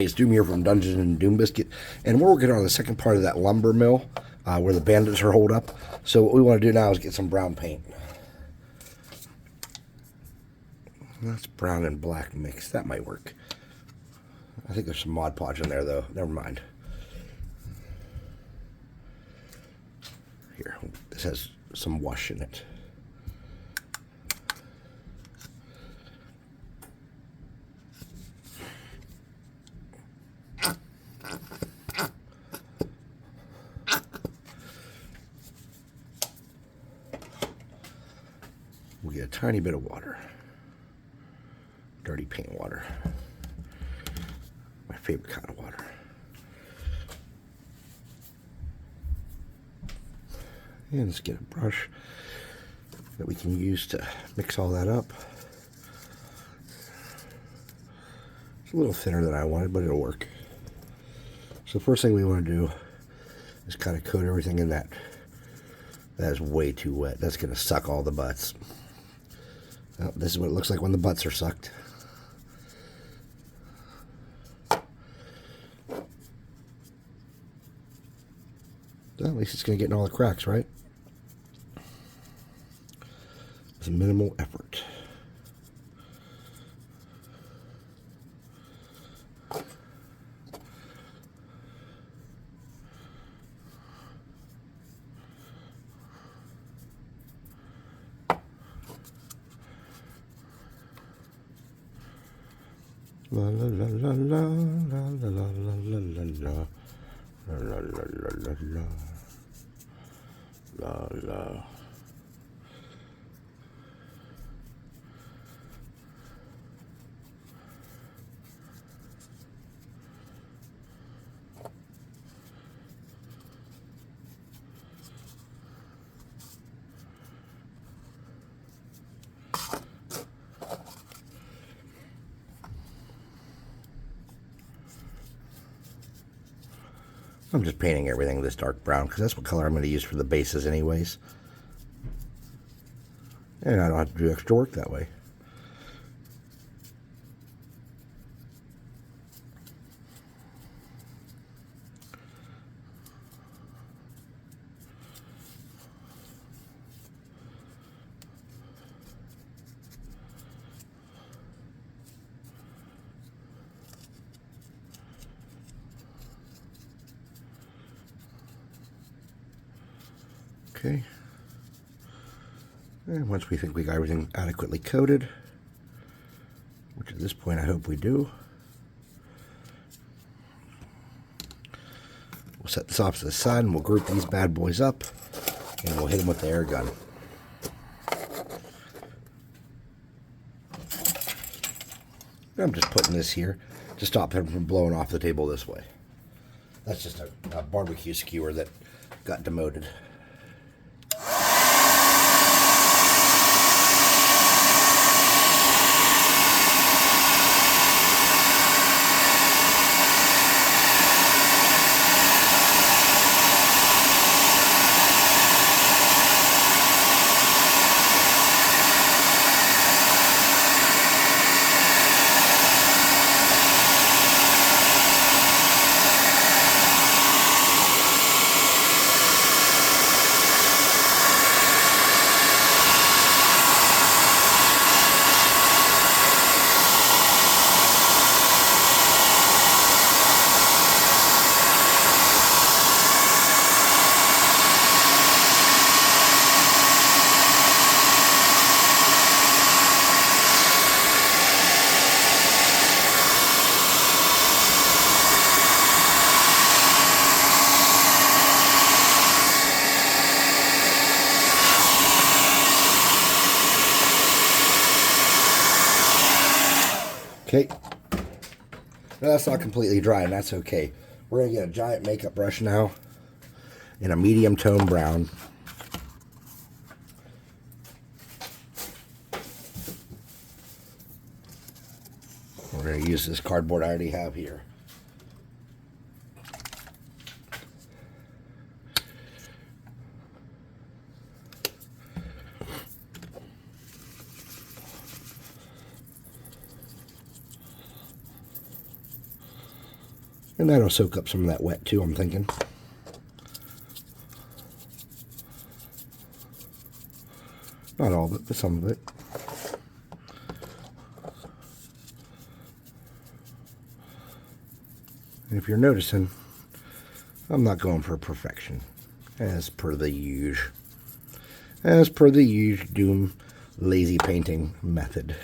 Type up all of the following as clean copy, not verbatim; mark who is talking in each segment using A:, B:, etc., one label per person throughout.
A: It's Doom here from Dungeons and Doom Biscuit, and we're working on the second part of that lumber mill where the bandits are holed up. So what we want to do now is get some brown paint. That's brown and black mix. That might work. I think there's some Mod Podge in there, though. Never mind. Here, this has some wash in it. We'll get a tiny bit of water. Dirty paint water. My favorite kind of water. And let's get a brush that we can use to mix all that up. It's a little thinner than I wanted, but it'll work. So the first thing we want to do is kind of coat everything in that. That is way too wet. That's going to suck all the butts. Well, this is what it looks like when the butts are sucked. Well, at least it's going to get in all the cracks, right? With minimal effort. La la la la la la la la la la la la la la la la. I'm just painting everything this dark brown because that's what color I'm going to use for the bases anyways. And I don't have to do extra work that way. Okay, and once we think we got everything adequately coated, which at this point I hope we do, we'll set this off to the side and we'll group these bad boys up and we'll hit them with the air gun. I'm just putting this here to stop him from blowing off the table this way. That's just a barbecue skewer that got demoted. Okay, now that's not completely dry, and that's okay. We're going to get a giant makeup brush now in a medium tone brown. We're going to use this cardboard I already have here. And that'll soak up some of that wet too, I'm thinking. Not all of it, but some of it. And if you're noticing, I'm not going for perfection, as per the usual. As per the usual Doom lazy painting method.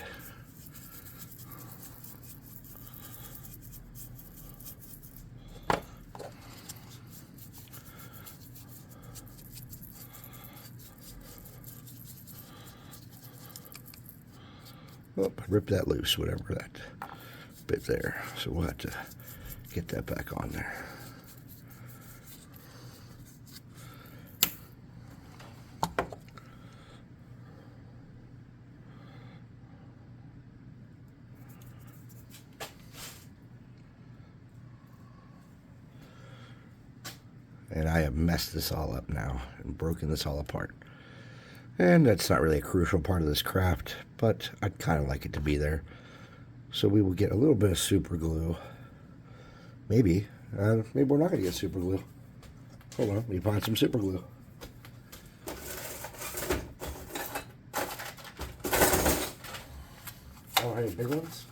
A: Oh, rip that loose, whatever that bit there. So we'll have to get that back on there. And I have messed this all up now and broken this all apart. And that's not really a crucial part of this craft, but I'd kind of like it to be there. So we will get a little bit of super glue. Maybe. Maybe we're not going to get super glue. Hold on, let me find some super glue. Oh, any big ones?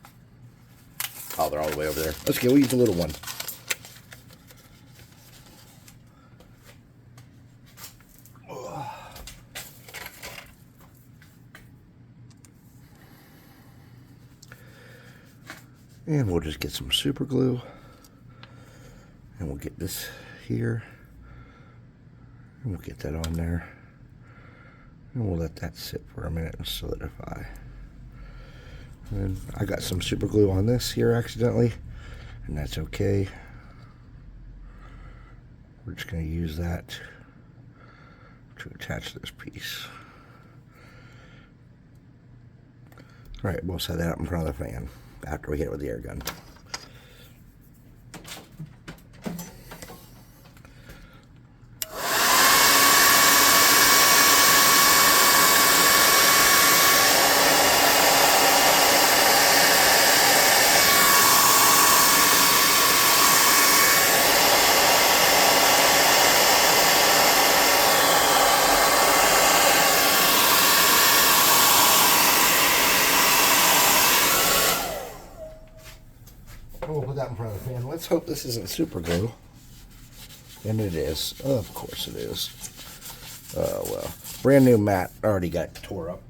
A: Oh, they're all the way over there. Okay, we'll use the little one. And we'll just get some super glue. And we'll get this here. And we'll get that on there. And we'll let that sit for a minute and solidify. And I got some super glue on this here accidentally. And that's okay. We're just going to use that to attach this piece. Alright, we'll set that up in front of the fan after we hit it with the air gun. We'll put that in front of the fan. Let's hope this isn't super glue. And it is. Of course it is. Oh, well. Brand new mat already got tore up.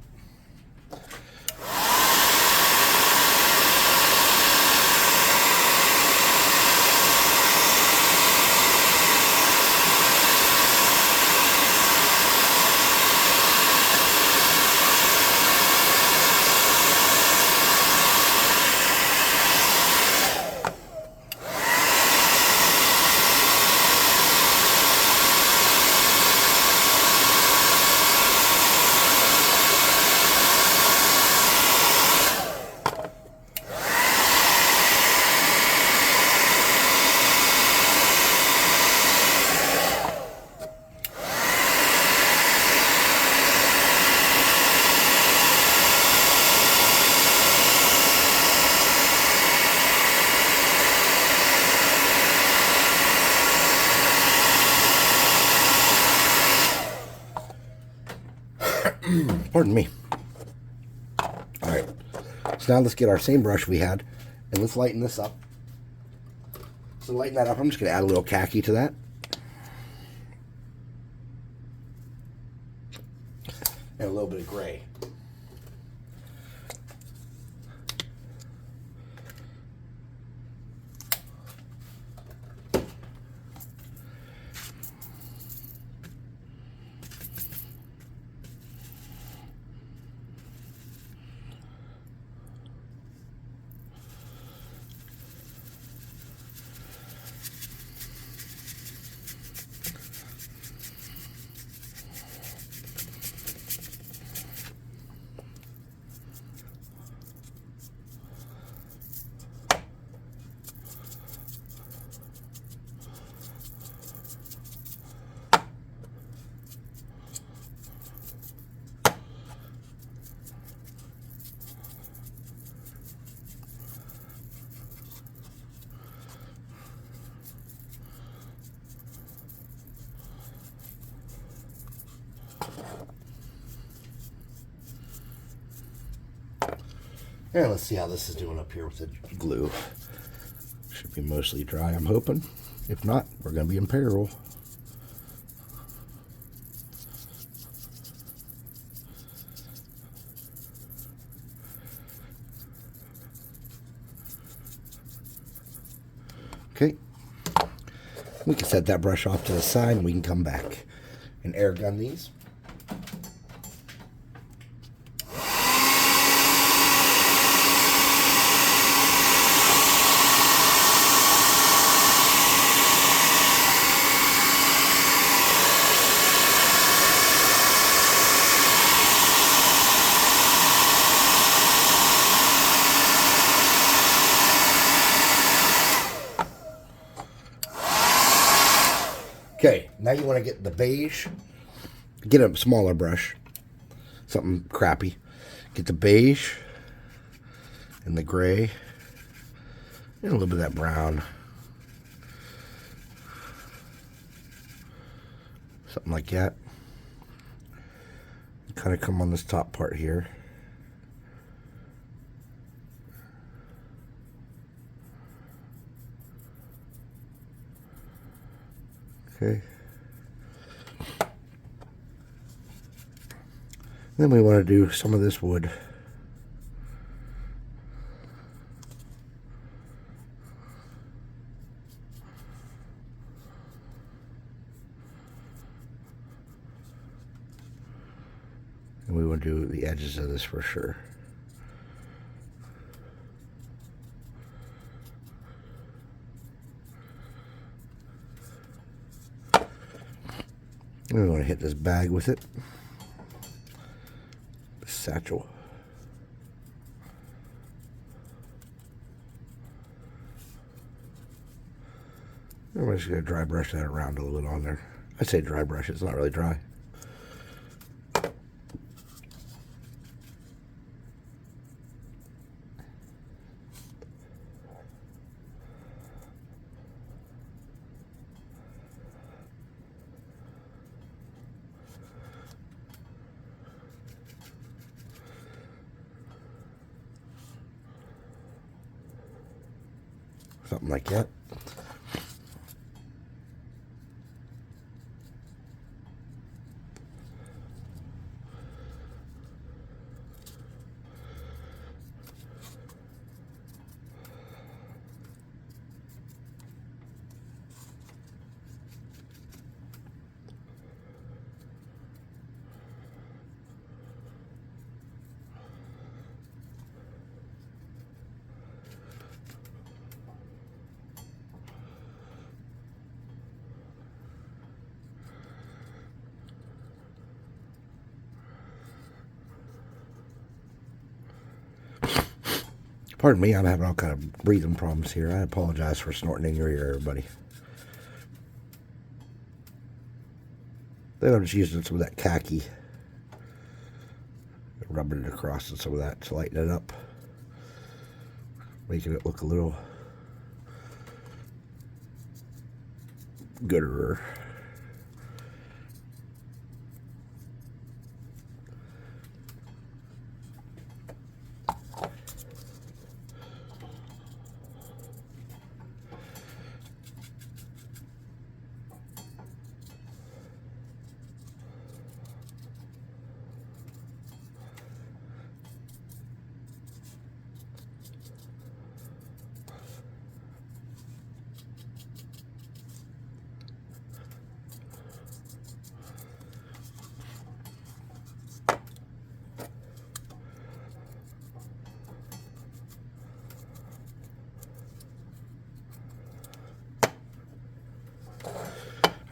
A: Pardon me. Alright, so now let's get our same brush we had, and let's lighten this up. So to lighten that up, I'm just going to add a little khaki to that. And a little bit of gray. And let's see how this is doing up here with the glue. Should be mostly dry, I'm hoping. If not, we're going to be in peril. Okay. We can set that brush off to the side and we can come back and air gun these. Okay, now you want to get the beige. Get a smaller brush. Something crappy. Get the beige and the gray and a little bit of that brown. Something like that. Kind of come on this top part here. Okay. Then we want to do some of this wood. And we want to do the edges of this for sure. And we want to hit this bag with it. The satchel. And we're just going to dry brush that around a little bit on there. I say dry brush, it's not really dry. Something like that. Pardon me, I'm having all kind of breathing problems here. I apologize for snorting in your ear, everybody. Then I'm just using some of that khaki. Rubbing it across and some of that to lighten it up. Making it look a little gooder.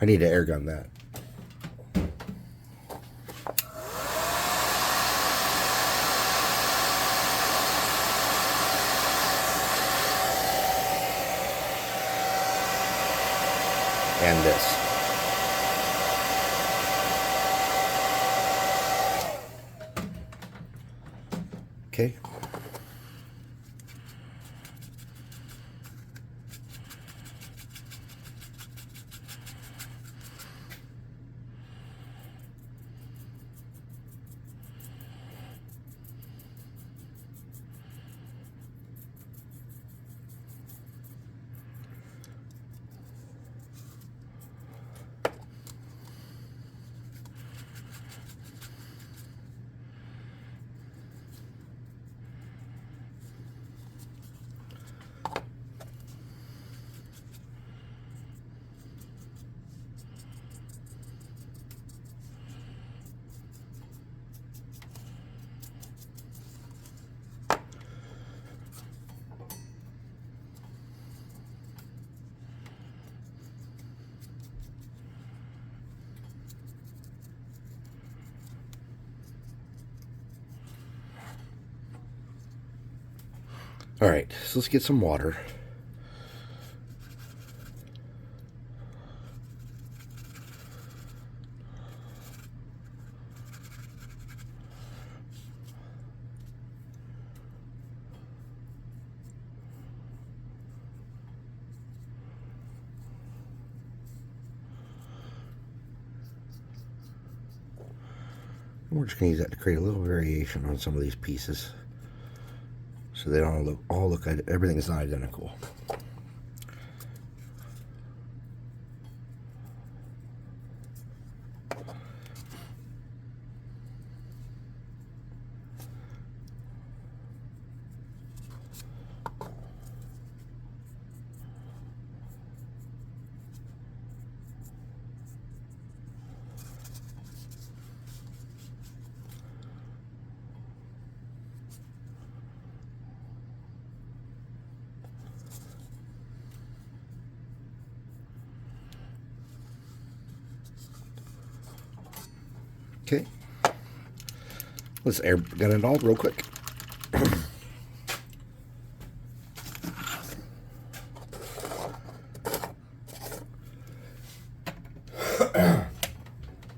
A: I need to air gun that. And this. Okay. Alright, so let's get some water. We're just going to use that to create a little variation on some of these pieces, so they don't all look everything is not identical. Okay, let's get it all real quick.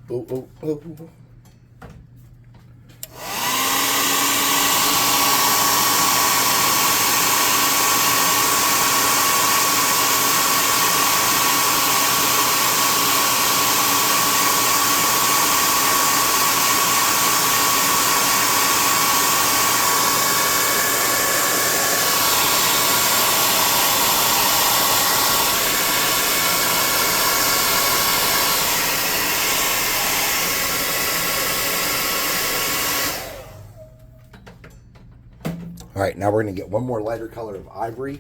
A: Oh. Alright, now we're going to get one more lighter color of ivory.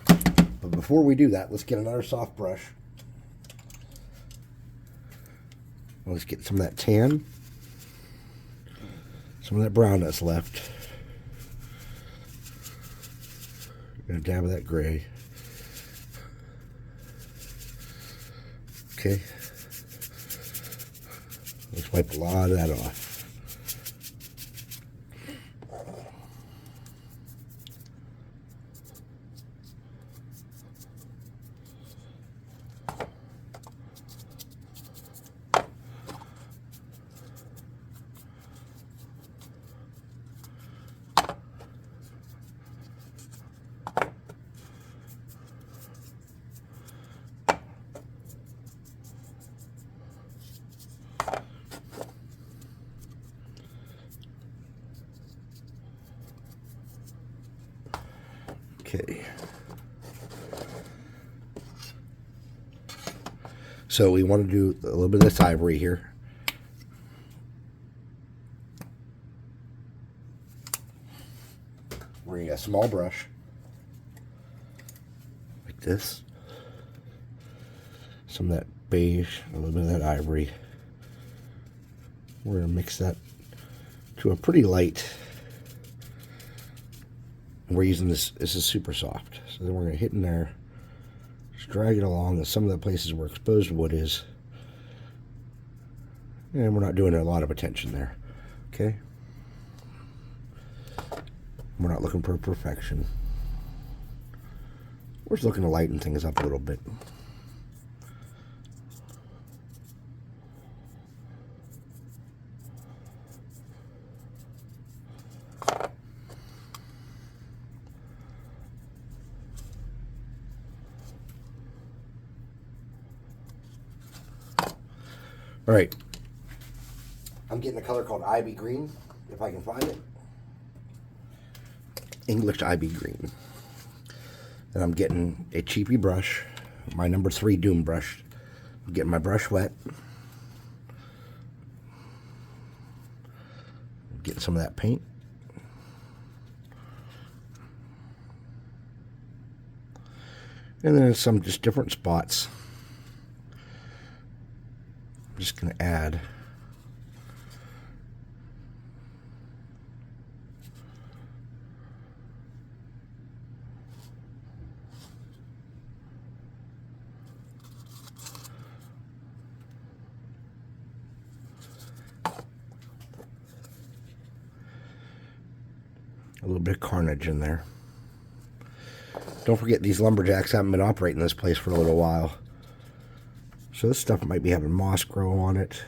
A: But before we do that, let's get another soft brush. Let's get some of that tan. Some of that brown that's left. And a dab of that gray. Okay. Let's wipe a lot of that off. Okay. So we want to do a little bit of this ivory here. We're going to get a small brush. Like this. Some of that beige, a little bit of that ivory. We're going to mix that to a pretty light. And we're using this is super soft. So then we're going to hit in there. Just drag it along to some of the places where exposed wood is. And we're not doing a lot of attention there. Okay? We're not looking for perfection. We're just looking to lighten things up a little bit. All right, I'm getting a color called Ivy Green, if I can find it. English Ivy Green. And I'm getting a cheapy brush, my number 3 Doom brush. I'm getting my brush wet. Getting some of that paint. And then some just different spots. I'm just going to add a little bit of carnage in there. Don't forget, these lumberjacks haven't been operating this place for a little while. So this stuff might be having moss grow on it.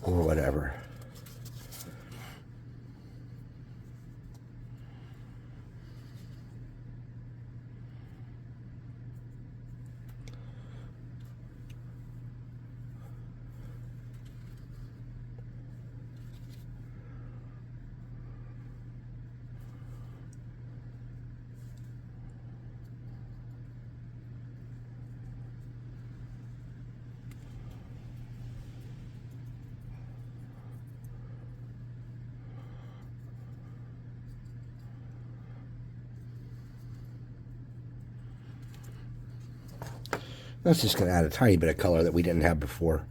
A: Or whatever. That's just going to add a tiny bit of color that we didn't have before.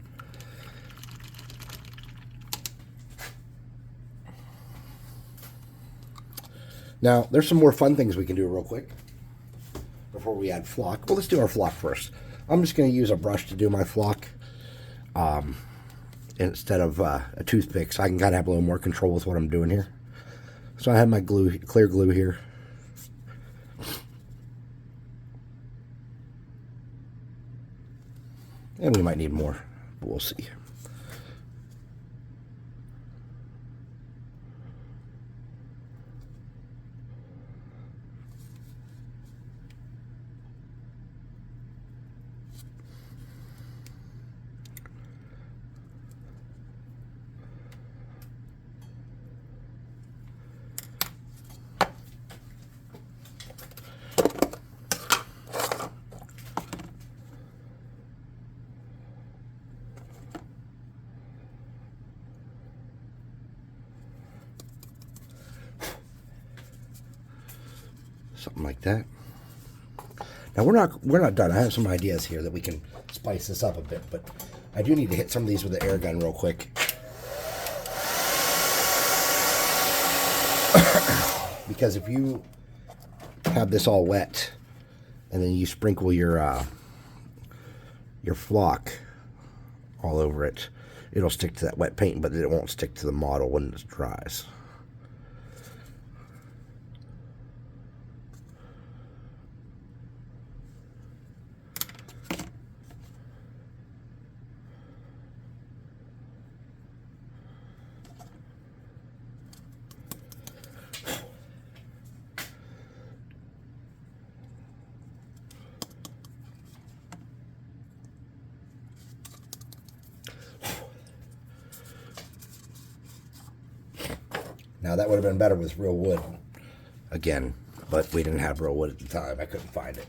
A: Now, there's some more fun things we can do real quick before we add flock. Well, let's do our flock first. I'm just going to use a brush to do my flock instead of a toothpick, so I can kind of have a little more control with what I'm doing here. So I have my glue, clear glue here. And we might need more, but we'll see. Something like that. Now we're not done. I have some ideas here that we can spice this up a bit, but I do need to hit some of these with the air gun real quick. Because if you have this all wet and then you sprinkle your flock all over it, it'll stick to that wet paint, but it won't stick to the model when it dries. Now that would have been better with real wood again, but we didn't have real wood at the time. I couldn't find it.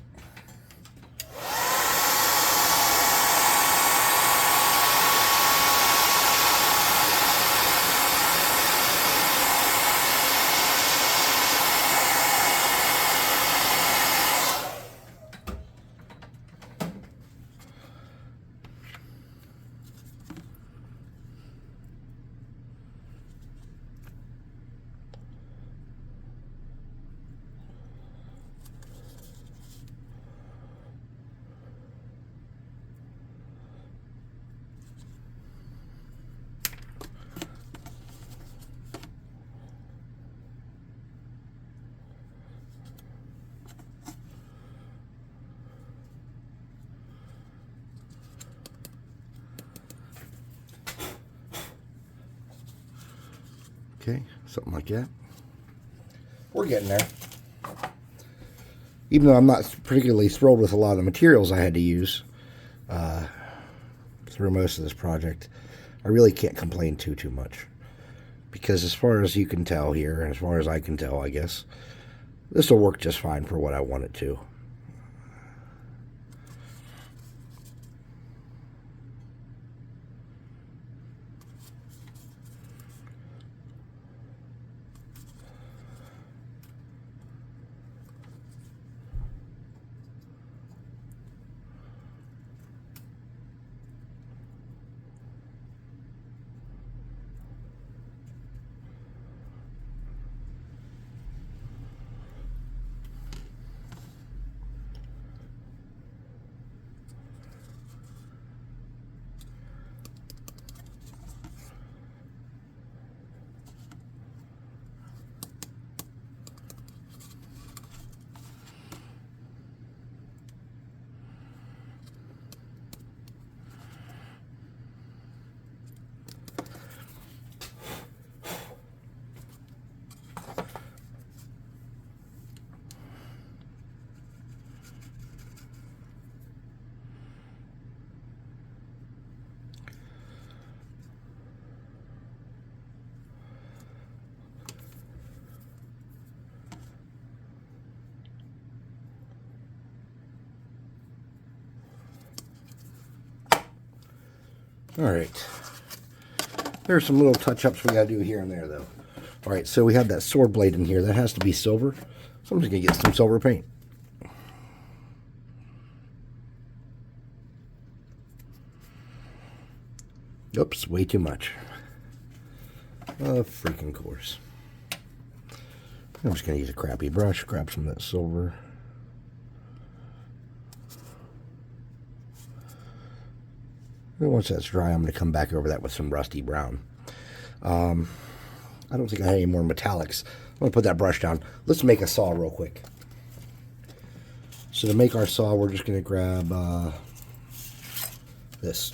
A: Okay, something like that. We're getting there. Even though I'm not particularly thrilled with a lot of the materials I had to use through most of this project, I really can't complain too much. Because as far as you can tell here, and as far as I can tell, I guess, this will work just fine for what I want it to. All right. There's some little touch-ups we got to do here and there, though. All right, so we have that sword blade in here. That has to be silver. So I'm just going to get some silver paint. Oops, way too much. Of freaking course. I'm just going to use a crappy brush, grab some of that silver. And once that's dry, I'm going to come back over that with some rusty brown. I don't think I have any more metallics. I'm going to put that brush down. Let's make a saw real quick. So to make our saw, we're just going to grab this.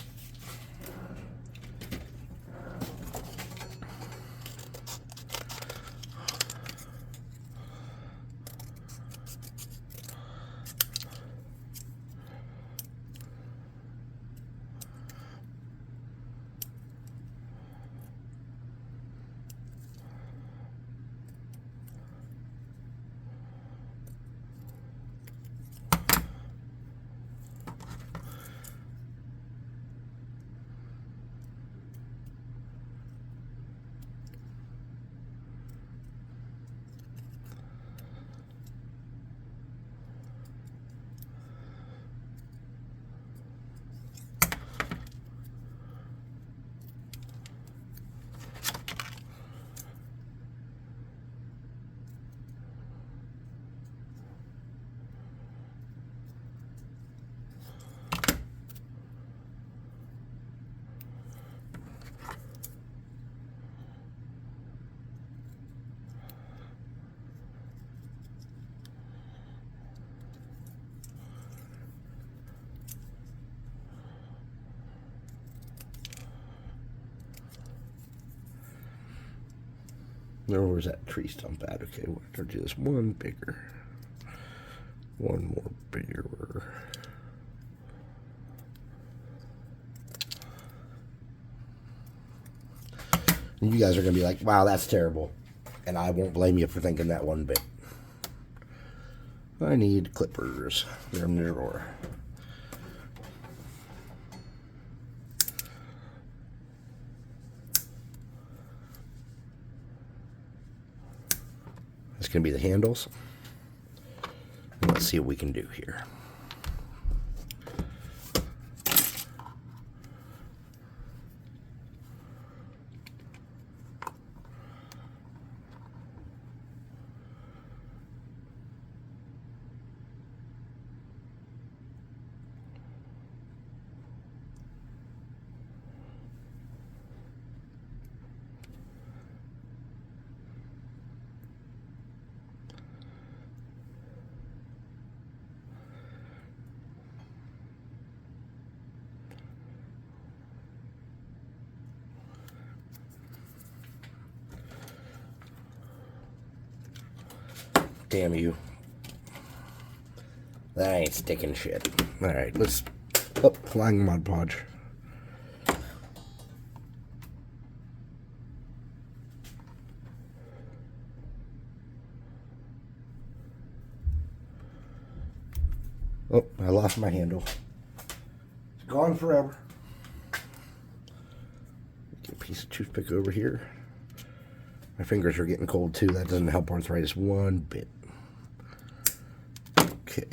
A: Where's that tree stump at? Okay, we're going to do this one bigger. One more bigger. And you guys are going to be like, wow, that's terrible. And I won't blame you for thinking that one bit. I need clippers. They're in the drawer. That's going to be the handles. And let's see what we can do here. Damn you. That ain't sticking shit. Alright, let's... Oh, flying Mod Podge. Oh, I lost my handle. It's gone forever. Get a piece of toothpick over here. My fingers are getting cold too. That doesn't help arthritis one bit. Okay.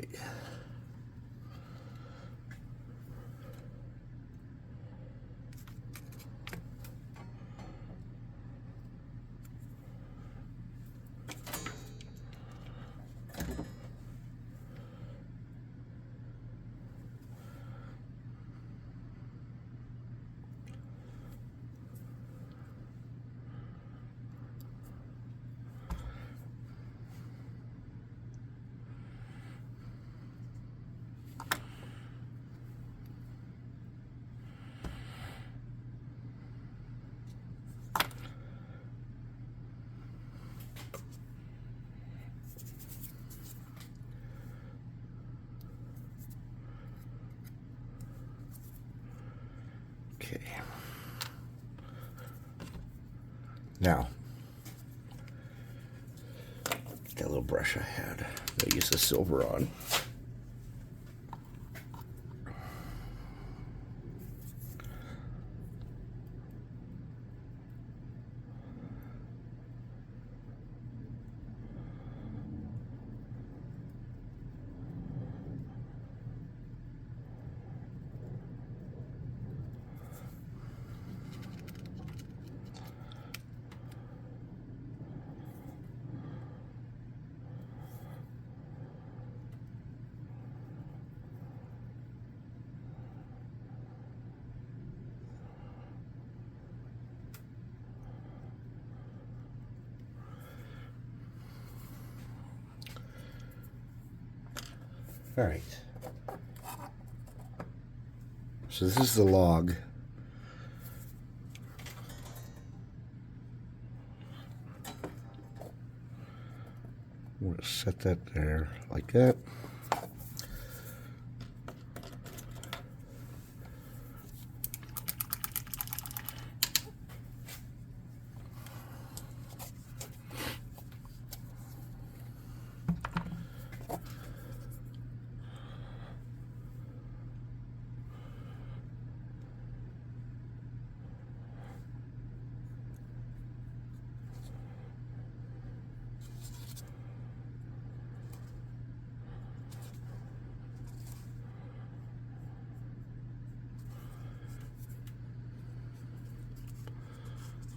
A: Okay. Now, that little brush I had, I use the silver on. All right. So this is the log. We're going to set that there like that.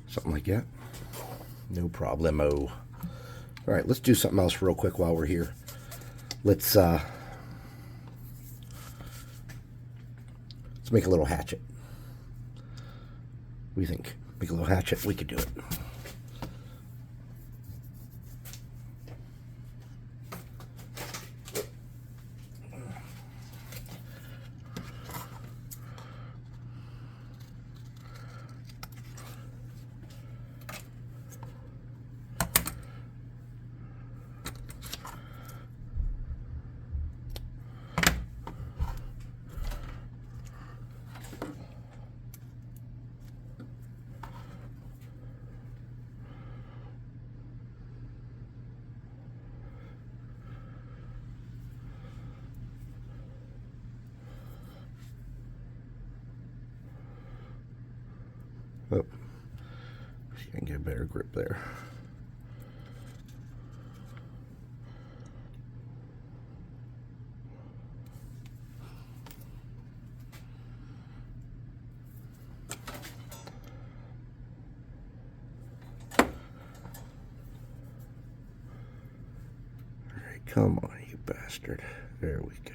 A: Something like that. No problemo. All right, let's do something else real quick while we're here. Let's make a little hatchet. What do you think? Make a little hatchet? We could do it. Oh, see if I can get a better grip there. All right, come on, you bastard. There we go.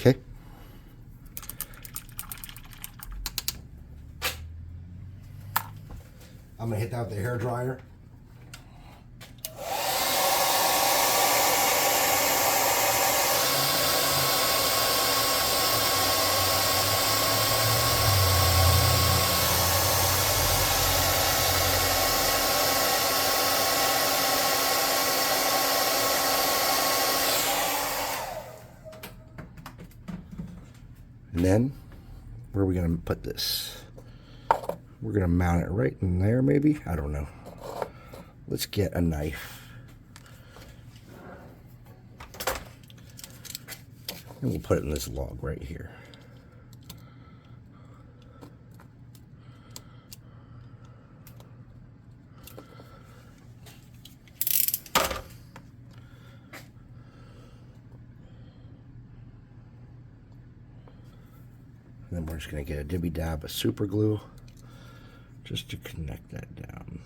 A: Okay. I'm gonna hit that with the hair dryer. And then, where are we going to put this? We're going to mount it right in there, maybe? I don't know. Let's get a knife. And we'll put it in this log right here. And then we're just going to get a dibby dab of super glue just to connect that down.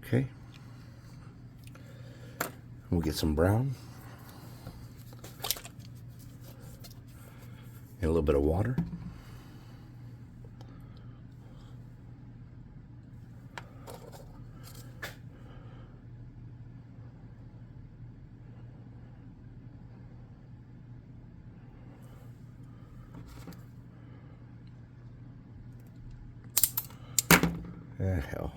A: Okay. We'll get some brown and a little bit of water. Hell.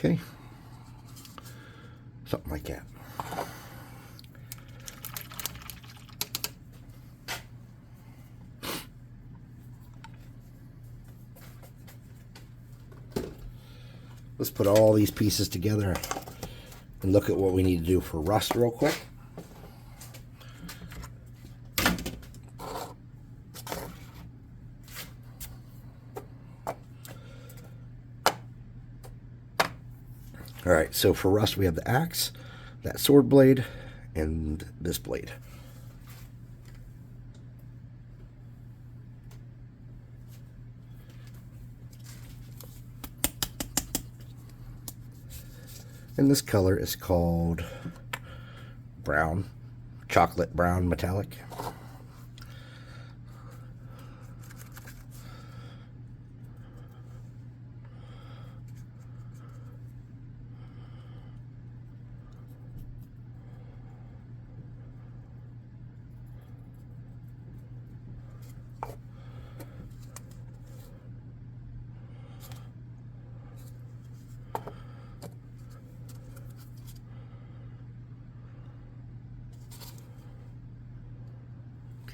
A: Okay, something like that. Let's put all these pieces together and look at what we need to do for rust real quick. All right, so for rust, we have the axe, that sword blade, and this blade. And this color is called brown, chocolate brown metallic.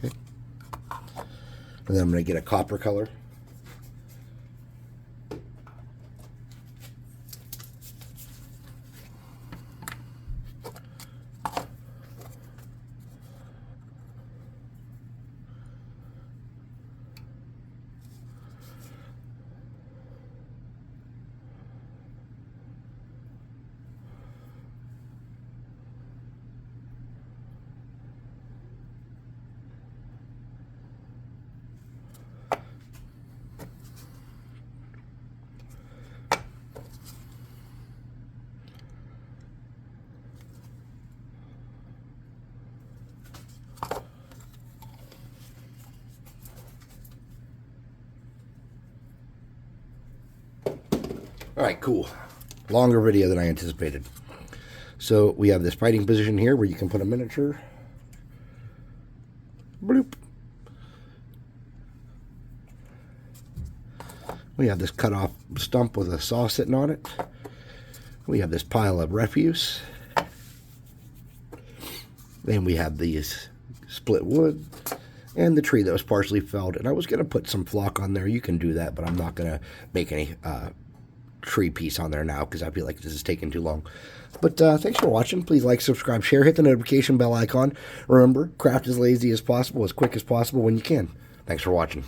A: Okay. And then I'm going to get a copper color. All right, cool. Longer video than I anticipated. So we have this fighting position here where you can put a miniature. Bloop. We have this cut off stump with a saw sitting on it. We have this pile of refuse. Then we have these split wood and the tree that was partially felled. And I was going to put some flock on there. You can do that, but I'm not going to make any tree piece on there now because I feel like this is taking too long. But thanks for watching. Please like, subscribe, share, hit the notification bell icon. Remember, craft as lazy as possible, as quick as possible when you can. Thanks for watching.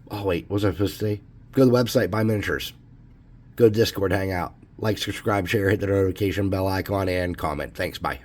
A: Oh, wait, what was I supposed to say? Go to the website, buy miniatures. Go to Discord, hang out. Like, subscribe, share, hit the notification bell icon, and comment. Thanks, bye.